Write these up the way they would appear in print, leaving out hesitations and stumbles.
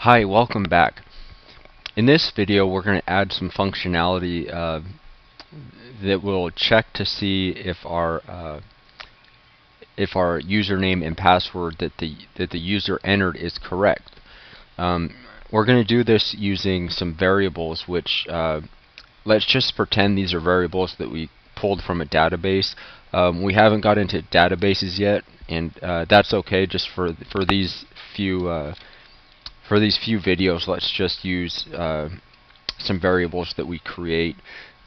Hi, welcome back. In this video we're going to add some functionality that will check to see if our username and password that the user entered is correct. We're going to do this using some variables, which let's just pretend these are variables that we pulled from a database. We haven't got into databases yet, and that's okay. Just for these few videos, let's just use some variables that we create,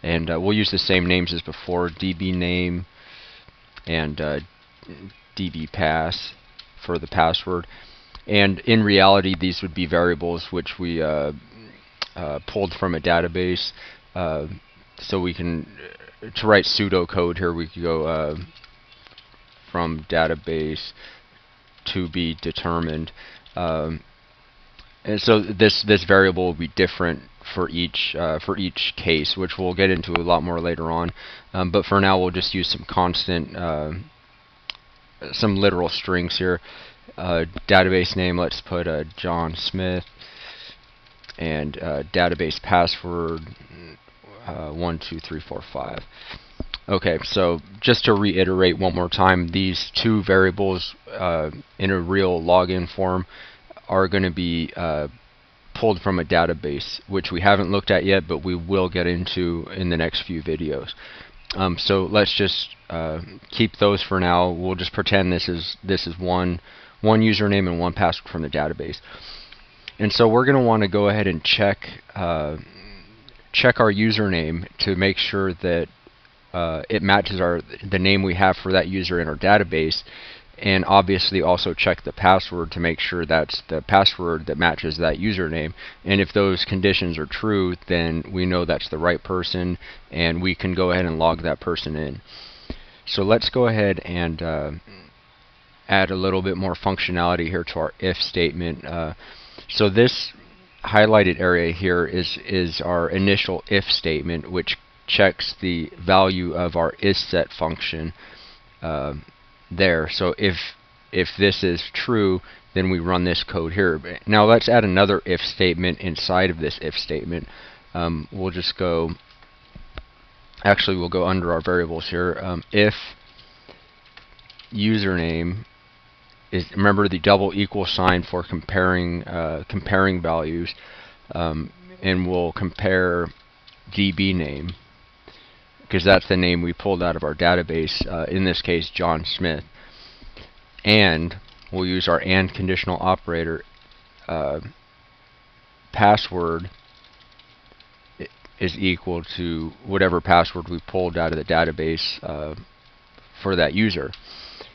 and we'll use the same names as before: db name and db pass for the password. And in reality, these would be variables which we pulled from a database. So we can, to write pseudocode here, we could go from database to be determined. And so this variable will be different for each case, which we'll get into a lot more later on. But for now, we'll just use some constant, some literal strings here. Database name, let's put John Smith, and database password 12345. Okay, so just to reiterate one more time, these two variables in a real login form are going to be pulled from a database, which we haven't looked at yet, but we will get into in the next few videos. So let's just keep those for now. We'll just pretend this is one username and one password from the database. And so we're going to want to go ahead and check our username to make sure that it matches the name we have for that user in our database, and obviously also check the password to make sure that's the password that matches that username. And if those conditions are true, then we know that's the right person, and we can go ahead and log that person in. So let's go ahead and add a little bit more functionality here to our if statement. So this highlighted area here is our initial if statement, which checks the value of our isSet function there. So if this is true, then we run this code here. Now let's add another if statement inside of this if statement. We'll just go, actually we'll go under our variables here. If username is, remember the double equal sign for comparing values, and we'll compare db name, because that's the name we pulled out of our database, in this case John Smith. And we'll use our AND conditional operator. Password is equal to whatever password we pulled out of the database for that user.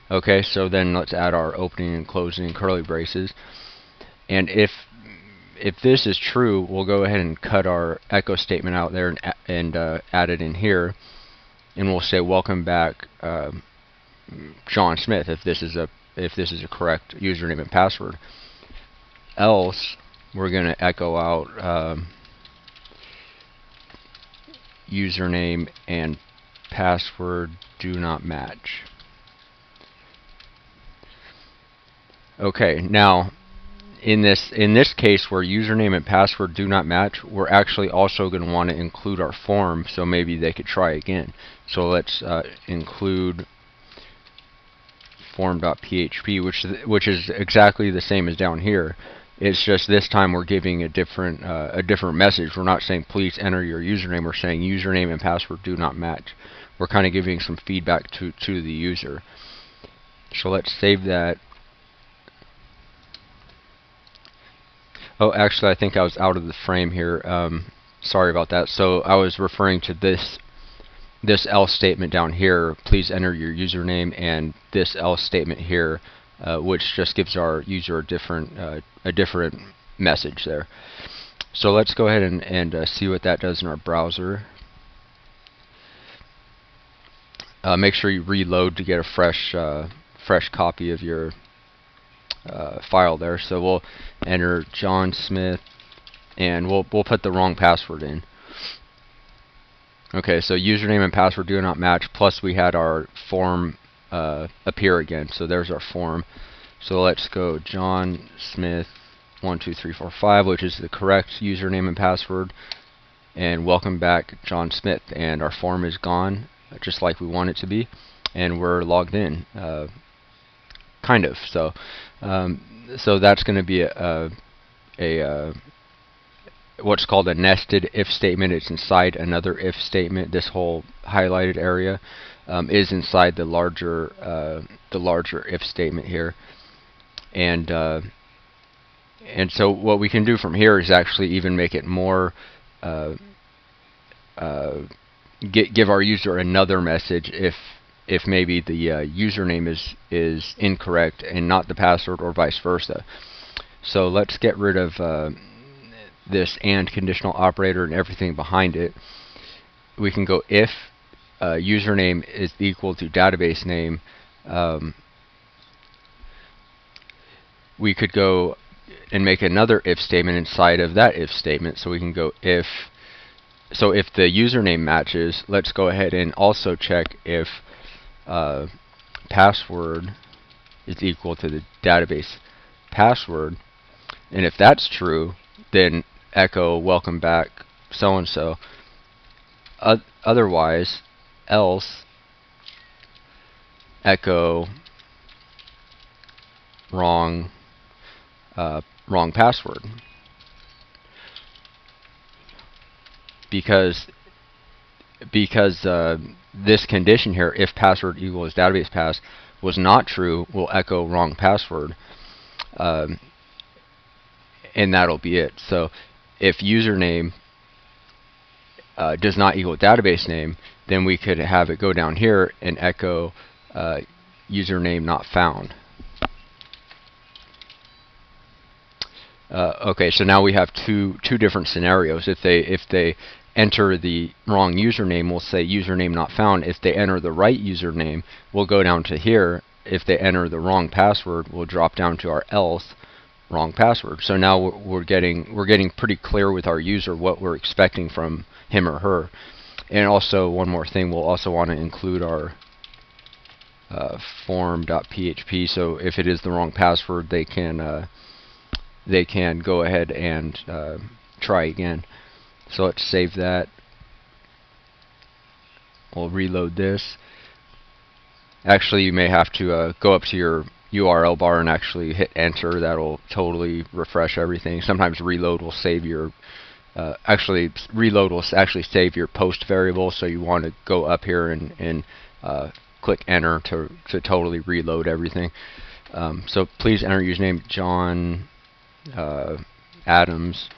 Okay, so then let's add our opening and closing curly braces. And if this is true, we'll go ahead and cut our echo statement out there and add it in here, and we'll say welcome back, John Smith, if this is a correct username and password. Else we're going to echo out username and password do not match. Okay, now in this case where username and password do not match, we're actually also going to want to include our form, so maybe they could try again. So let's include form.php, which is exactly the same as down here. It's just this time we're giving a different message. We're not saying please enter your username. We're saying username and password do not match. We're kind of giving some feedback to the user. So let's save that. Oh, actually, I think I was out of the frame here. Sorry about that. So I was referring to this else statement down here. Please enter your username, and this else statement here, which just gives our user a different message there. So let's go ahead and see what that does in our browser. Make sure you reload to get a fresh copy of your file there. So we'll enter John Smith, and we'll put the wrong password in. Okay, so username and password do not match, plus we had our form appear again. So there's our form. So let's go John Smith 123455, which is the correct username and password, and welcome back John Smith. And our form is gone, just like we want it to be, and we're logged in, kind of. So that's going to be a what's called a nested if statement. It's inside another if statement. This whole highlighted area is inside the larger if statement here, and so what we can do from here is actually even make it more, give our user another message if maybe the username is incorrect and not the password, or vice versa. So let's get rid of this and conditional operator and everything behind it. We can go if username is equal to database name. We could go and make another if statement inside of that if statement. So we can go if the username matches, let's go ahead and also check if password is equal to the database password. And if that's true, then echo welcome back so and so. Otherwise, else echo wrong password, because this condition here, if password equals database pass, was not true, will echo wrong password, and that'll be it. So if username does not equal database name, then we could have it go down here and echo username not found. Okay, so now we have two different scenarios. If they enter the wrong username, we'll say username not found. If they enter the right username, we'll go down to here. If they enter the wrong password, we'll drop down to our else wrong password. So now we're getting pretty clear with our user what we're expecting from him or her. And also, one more thing, we'll also want to include our form.php. So if it is the wrong password, they can go ahead and try again. So let's save that. We'll reload this. Actually, you may have to go up to your URL bar and actually hit enter. That'll totally refresh everything. Sometimes reload will save your reload will actually save your post variable, so you want to go up here and click enter to totally reload everything. So please enter username John Adams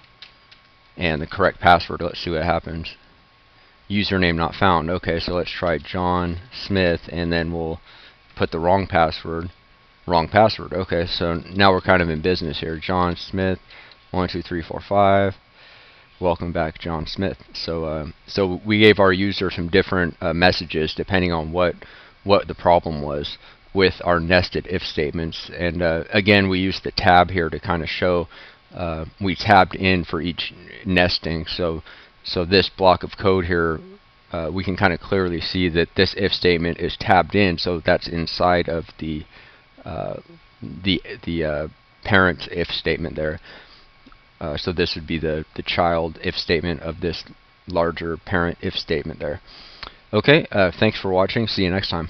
and the correct password. Let's see what happens. Username not found. Okay, so let's try John Smith, and then we'll put the wrong password. Wrong password. Okay, so now we're kind of in business here. John Smith 12345. Welcome back, John Smith. So so we gave our user some different messages depending on what the problem was with our nested if statements. And again, we used the tab here to kind of show we tabbed in for each nesting. So this block of code here, we can kind of clearly see that this if statement is tabbed in, so that's inside of the parent if statement there. So this would be the child if statement of this larger parent if statement there. Okay, thanks for watching. See you next time.